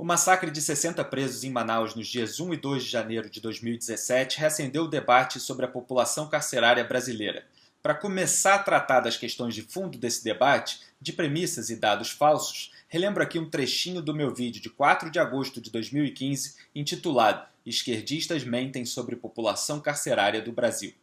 massacre de 60 presos em Manaus nos dias 1 e 2 de janeiro de 2017 reacendeu o debate sobre a população carcerária brasileira. Para começar a tratar das questões de fundo desse debate, de premissas e dados falsos, relembro aqui um trechinho do meu vídeo de 4 de agosto de 2015, intitulado "Esquerdistas mentem sobre população carcerária do Brasil".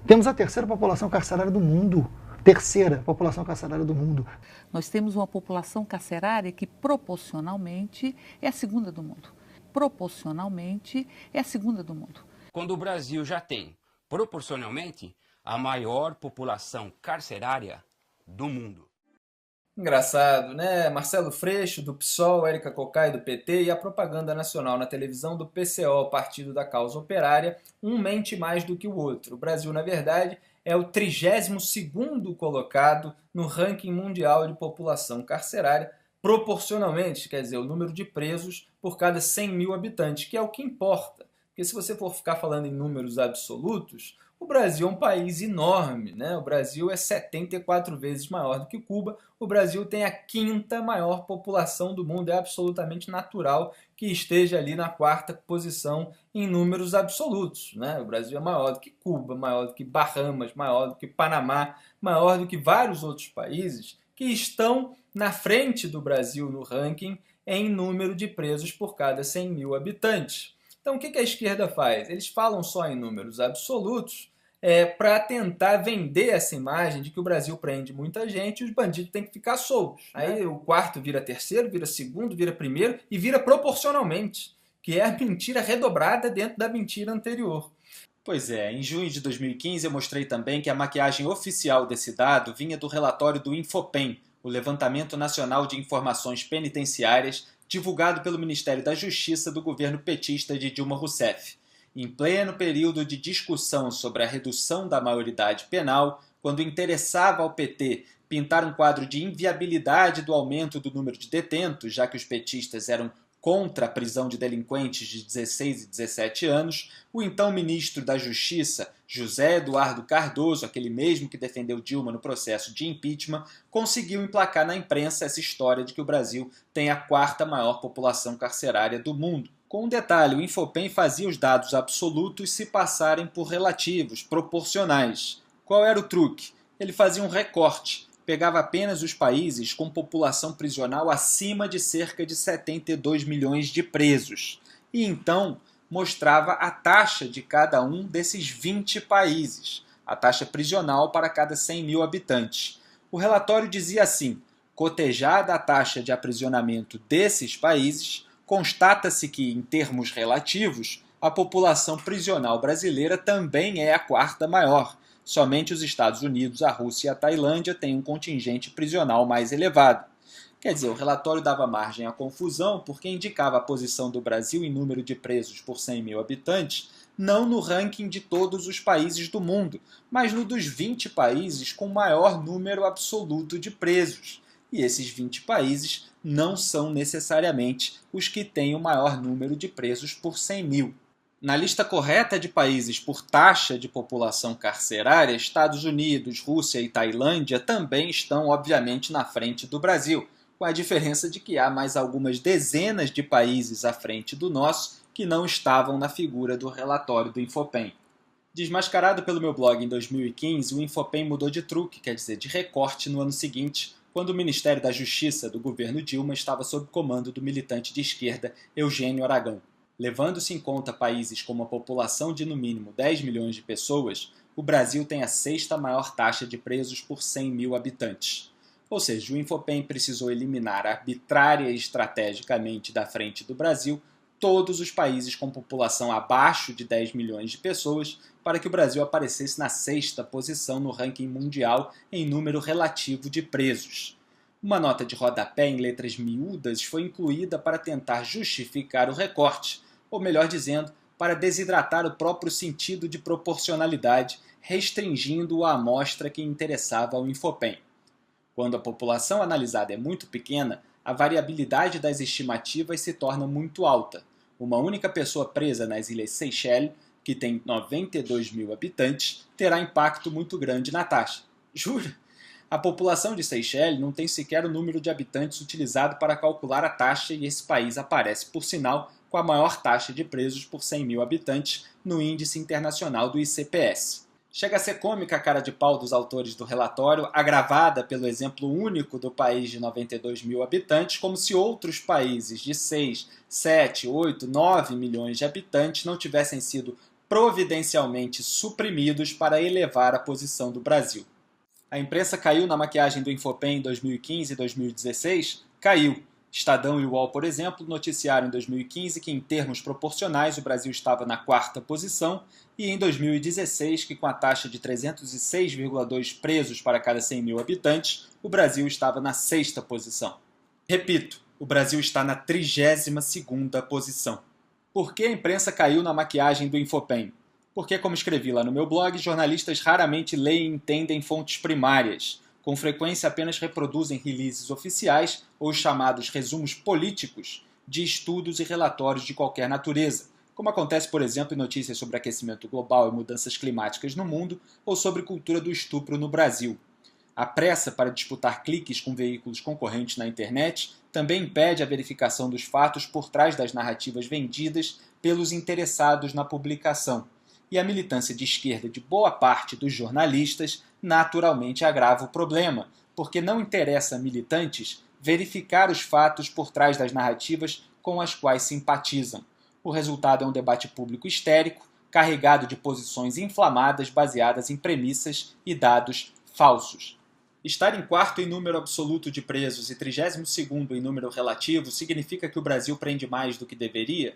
Temos a terceira população carcerária do mundo. Terceira população carcerária do mundo. Nós temos uma população carcerária que proporcionalmente é a segunda do mundo. Proporcionalmente é a segunda do mundo. Quando o Brasil já tem, proporcionalmente, a maior população carcerária do mundo. Engraçado, né? Marcelo Freixo, do PSOL, Érica Cocai, do PT, e a propaganda nacional na televisão do PCO, Partido da Causa Operária, um mente mais do que o outro. O Brasil, na verdade, é o 32º colocado no ranking mundial de população carcerária, proporcionalmente, quer dizer, o número de presos por cada 100 mil habitantes, que é o que importa. Porque se você for ficar falando em números absolutos, o Brasil é um país enorme, né? O Brasil é 74 vezes maior do que Cuba. O Brasil tem a 5ª maior população do mundo. É absolutamente natural que esteja ali na 4ª posição em números absolutos, né? O Brasil é maior do que Cuba, maior do que Bahamas, maior do que Panamá, maior do que vários outros países que estão na frente do Brasil no ranking em número de presos por cada 100 mil habitantes. Então, o que a esquerda faz? Eles falam só em números absolutos para tentar vender essa imagem de que o Brasil prende muita gente e os bandidos têm que ficar soltos. Aí o quarto vira terceiro, vira segundo, vira primeiro e vira proporcionalmente, que é a mentira redobrada dentro da mentira anterior. Pois é, em junho de 2015 eu mostrei também que a maquiagem oficial desse dado vinha do relatório do Infopem, o Levantamento Nacional de Informações Penitenciárias, divulgado pelo Ministério da Justiça do governo petista de Dilma Rousseff. Em pleno período de discussão sobre a redução da maioridade penal, quando interessava ao PT pintar um quadro de inviabilidade do aumento do número de detentos, já que os petistas eram contra a prisão de delinquentes de 16 e 17 anos, o então ministro da Justiça, José Eduardo Cardoso, aquele mesmo que defendeu Dilma no processo de impeachment, conseguiu emplacar na imprensa essa história de que o Brasil tem a 4ª maior população carcerária do mundo. Com um detalhe, o Infopem fazia os dados absolutos se passarem por relativos, proporcionais. Qual era o truque? Ele fazia um recorte. Pegava apenas os países com população prisional acima de cerca de 72 milhões de presos. E então mostrava a taxa de cada um desses 20 países, a taxa prisional para cada 100 mil habitantes. O relatório dizia assim: cotejada a taxa de aprisionamento desses países, constata-se que, em termos relativos, a população prisional brasileira também é a 4ª maior. Somente os Estados Unidos, a Rússia e a Tailândia têm um contingente prisional mais elevado. Quer dizer, o relatório dava margem à confusão porque indicava a posição do Brasil em número de presos por 100 mil habitantes, não no ranking de todos os países do mundo, mas no dos 20 países com maior número absoluto de presos. E esses 20 países não são necessariamente os que têm o maior número de presos por 100 mil. Na lista correta de países por taxa de população carcerária, Estados Unidos, Rússia e Tailândia também estão, obviamente, na frente do Brasil, com a diferença de que há mais algumas dezenas de países à frente do nosso que não estavam na figura do relatório do Infopem. Desmascarado pelo meu blog em 2015, o Infopem mudou de truque, quer dizer, de recorte no ano seguinte, quando o Ministério da Justiça do governo Dilma estava sob comando do militante de esquerda Eugênio Aragão. Levando-se em conta países com uma população de no mínimo 10 milhões de pessoas, o Brasil tem a 6ª maior taxa de presos por 100 mil habitantes. Ou seja, o Infopem precisou eliminar arbitrária e estrategicamente da frente do Brasil todos os países com população abaixo de 10 milhões de pessoas para que o Brasil aparecesse na 6ª posição no ranking mundial em número relativo de presos. Uma nota de rodapé em letras miúdas foi incluída para tentar justificar o recorte, ou melhor dizendo, para desidratar o próprio sentido de proporcionalidade, restringindo a amostra que interessava ao Infopem. Quando a população analisada é muito pequena, a variabilidade das estimativas se torna muito alta. Uma única pessoa presa nas Ilhas Seychelles, que tem 92 mil habitantes, terá impacto muito grande na taxa. Jura? A população de Seychelles não tem sequer o número de habitantes utilizado para calcular a taxa e esse país aparece, por sinal, com a maior taxa de presos por 100 mil habitantes no índice internacional do ICPS. Chega a ser cômica a cara de pau dos autores do relatório, agravada pelo exemplo único do país de 92 mil habitantes, como se outros países de 6, 7, 8, 9 milhões de habitantes não tivessem sido providencialmente suprimidos para elevar a posição do Brasil. A imprensa caiu na maquiagem do Infopen em 2015 e 2016? Caiu. Estadão e UOL, por exemplo, noticiaram em 2015 que, em termos proporcionais, o Brasil estava na 4ª posição e em 2016 que, com a taxa de 306,2 presos para cada 100 mil habitantes, o Brasil estava na 6ª posição. Repito, o Brasil está na 32ª posição. Por que a imprensa caiu na maquiagem do Infopen? Porque, como escrevi lá no meu blog, jornalistas raramente leem e entendem fontes primárias. Com frequência apenas reproduzem releases oficiais ou os chamados resumos políticos de estudos e relatórios de qualquer natureza, como acontece, por exemplo, em notícias sobre aquecimento global e mudanças climáticas no mundo ou sobre cultura do estupro no Brasil. A pressa para disputar cliques com veículos concorrentes na internet também impede a verificação dos fatos por trás das narrativas vendidas pelos interessados na publicação. E a militância de esquerda de boa parte dos jornalistas naturalmente agrava o problema, porque não interessa a militantes verificar os fatos por trás das narrativas com as quais simpatizam. O resultado é um debate público histérico, carregado de posições inflamadas baseadas em premissas e dados falsos. Estar em 4º em número absoluto de presos e 32º em número relativo significa que o Brasil prende mais do que deveria?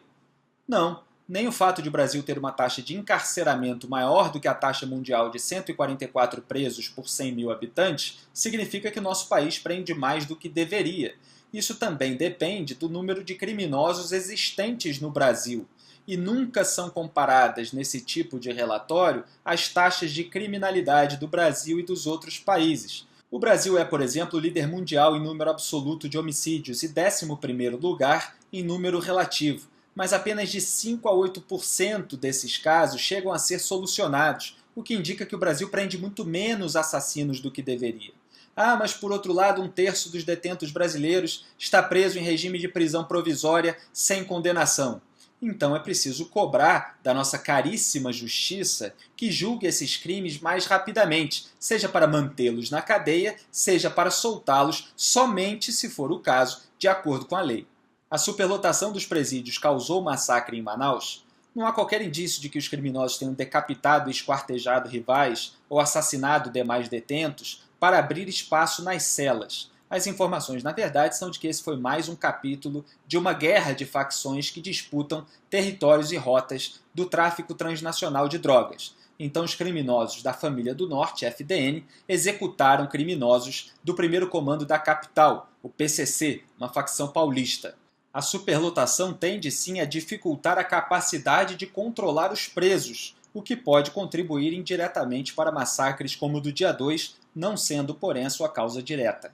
Não. Nem o fato de o Brasil ter uma taxa de encarceramento maior do que a taxa mundial de 144 presos por 100 mil habitantes significa que o nosso país prende mais do que deveria. Isso também depende do número de criminosos existentes no Brasil. E nunca são comparadas nesse tipo de relatório as taxas de criminalidade do Brasil e dos outros países. O Brasil é, por exemplo, líder mundial em número absoluto de homicídios e 11º lugar em número relativo. Mas apenas de 5 a 8% desses casos chegam a ser solucionados, o que indica que o Brasil prende muito menos assassinos do que deveria. Ah, mas por outro lado, 1/3 dos detentos brasileiros está preso em regime de prisão provisória sem condenação. Então é preciso cobrar da nossa caríssima justiça que julgue esses crimes mais rapidamente, seja para mantê-los na cadeia, seja para soltá-los somente se for o caso, de acordo com a lei. A superlotação dos presídios causou massacre em Manaus? Não há qualquer indício de que os criminosos tenham decapitado e esquartejado rivais ou assassinado demais detentos para abrir espaço nas celas. As informações, na verdade, são de que esse foi mais um capítulo de uma guerra de facções que disputam territórios e rotas do tráfico transnacional de drogas. Então, os criminosos da Família do Norte, FDN, executaram criminosos do primeiro comando da capital, o PCC, uma facção paulista. A superlotação tende sim a dificultar a capacidade de controlar os presos, o que pode contribuir indiretamente para massacres como o do dia 2, não sendo, porém, a sua causa direta.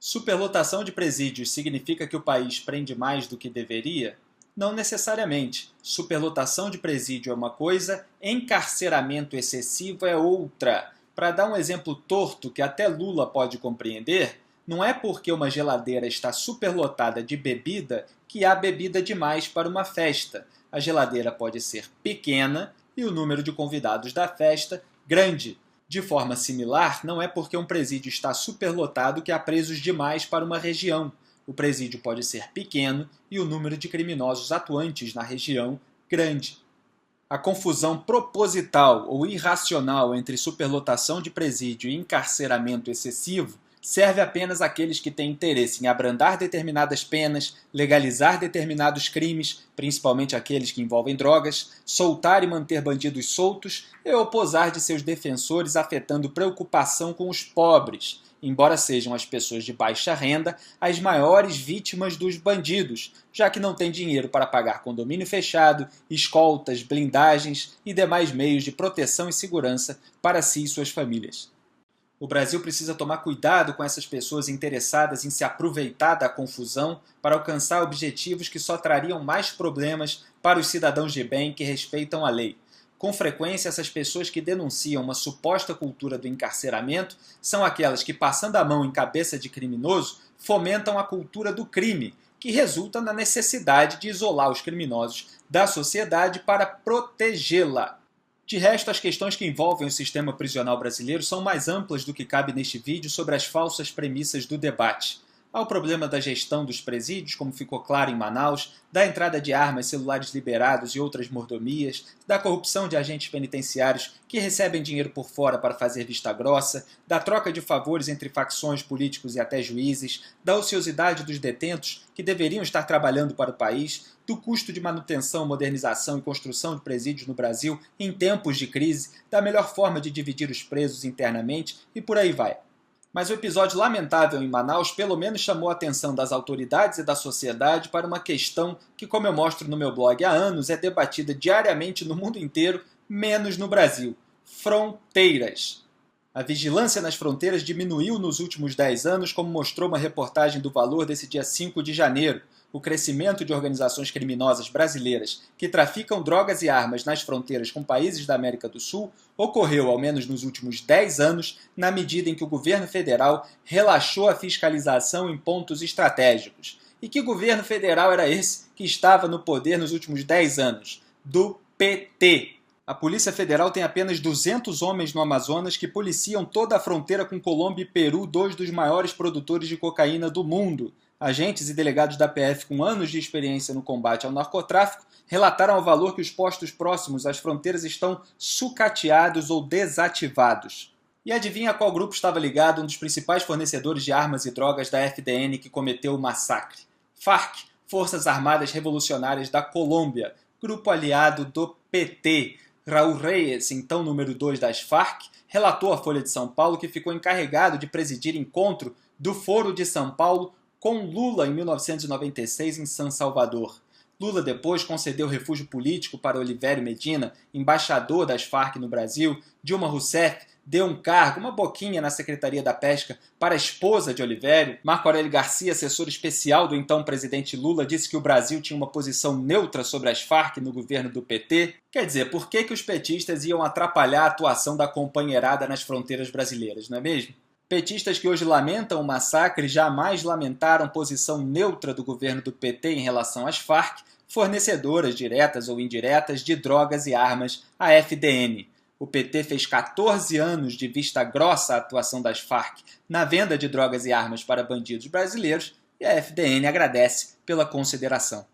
Superlotação de presídios significa que o país prende mais do que deveria? Não necessariamente. Superlotação de presídio é uma coisa, encarceramento excessivo é outra. Para dar um exemplo torto que até Lula pode compreender, não é porque uma geladeira está superlotada de bebida que há bebida demais para uma festa. A geladeira pode ser pequena e o número de convidados da festa grande. De forma similar, não é porque um presídio está superlotado que há presos demais para uma região. O presídio pode ser pequeno e o número de criminosos atuantes na região grande. A confusão proposital ou irracional entre superlotação de presídio e encarceramento excessivo serve apenas àqueles que têm interesse em abrandar determinadas penas, legalizar determinados crimes, principalmente aqueles que envolvem drogas, soltar e manter bandidos soltos e oposar de seus defensores afetando preocupação com os pobres, embora sejam as pessoas de baixa renda as maiores vítimas dos bandidos, já que não têm dinheiro para pagar condomínio fechado, escoltas, blindagens e demais meios de proteção e segurança para si e suas famílias. O Brasil precisa tomar cuidado com essas pessoas interessadas em se aproveitar da confusão para alcançar objetivos que só trariam mais problemas para os cidadãos de bem que respeitam a lei. Com frequência, essas pessoas que denunciam uma suposta cultura do encarceramento são aquelas que, passando a mão em cabeça de criminoso, fomentam a cultura do crime, que resulta na necessidade de isolar os criminosos da sociedade para protegê-la. De resto, as questões que envolvem o sistema prisional brasileiro são mais amplas do que cabe neste vídeo sobre as falsas premissas do debate. Há o problema da gestão dos presídios, como ficou claro em Manaus, da entrada de armas, celulares liberados e outras mordomias, da corrupção de agentes penitenciários que recebem dinheiro por fora para fazer vista grossa, da troca de favores entre facções, políticos e até juízes, da ociosidade dos detentos que deveriam estar trabalhando para o país, do custo de manutenção, modernização e construção de presídios no Brasil em tempos de crise, da melhor forma de dividir os presos internamente e por aí vai. Mas o episódio lamentável em Manaus pelo menos chamou a atenção das autoridades e da sociedade para uma questão que, como eu mostro no meu blog há anos, é debatida diariamente no mundo inteiro, menos no Brasil: fronteiras. A vigilância nas fronteiras diminuiu nos últimos 10 anos, como mostrou uma reportagem do Valor desse dia 5 de janeiro. O crescimento de organizações criminosas brasileiras que traficam drogas e armas nas fronteiras com países da América do Sul ocorreu, ao menos nos últimos 10 anos, na medida em que o governo federal relaxou a fiscalização em pontos estratégicos. E que governo federal era esse que estava no poder nos últimos 10 anos? Do PT. A Polícia Federal tem apenas 200 homens no Amazonas que policiam toda a fronteira com Colômbia e Peru, dois dos maiores produtores de cocaína do mundo. Agentes e delegados da PF com anos de experiência no combate ao narcotráfico relataram ao Valor que os postos próximos às fronteiras estão sucateados ou desativados. E adivinha a qual grupo estava ligado um dos principais fornecedores de armas e drogas da FDN que cometeu o massacre? FARC, Forças Armadas Revolucionárias da Colômbia, grupo aliado do PT. Raul Reyes, então número 2 das FARC, relatou à Folha de São Paulo que ficou encarregado de presidir encontro do Foro de São Paulo com Lula em 1996 em San Salvador. Lula depois concedeu refúgio político para Olivério Medina, embaixador das FARC no Brasil. Dilma Rousseff deu um cargo, uma boquinha na Secretaria da Pesca para a esposa de Olivério. Marco Aurélio Garcia, assessor especial do então presidente Lula, disse que o Brasil tinha uma posição neutra sobre as FARC no governo do PT. Quer dizer, por que os petistas iam atrapalhar a atuação da companheirada nas fronteiras brasileiras, não é mesmo? Petistas que hoje lamentam o massacre jamais lamentaram posição neutra do governo do PT em relação às FARC, fornecedoras diretas ou indiretas de drogas e armas à FDN. O PT fez 14 anos de vista grossa à atuação das FARC na venda de drogas e armas para bandidos brasileiros e a FDN agradece pela consideração.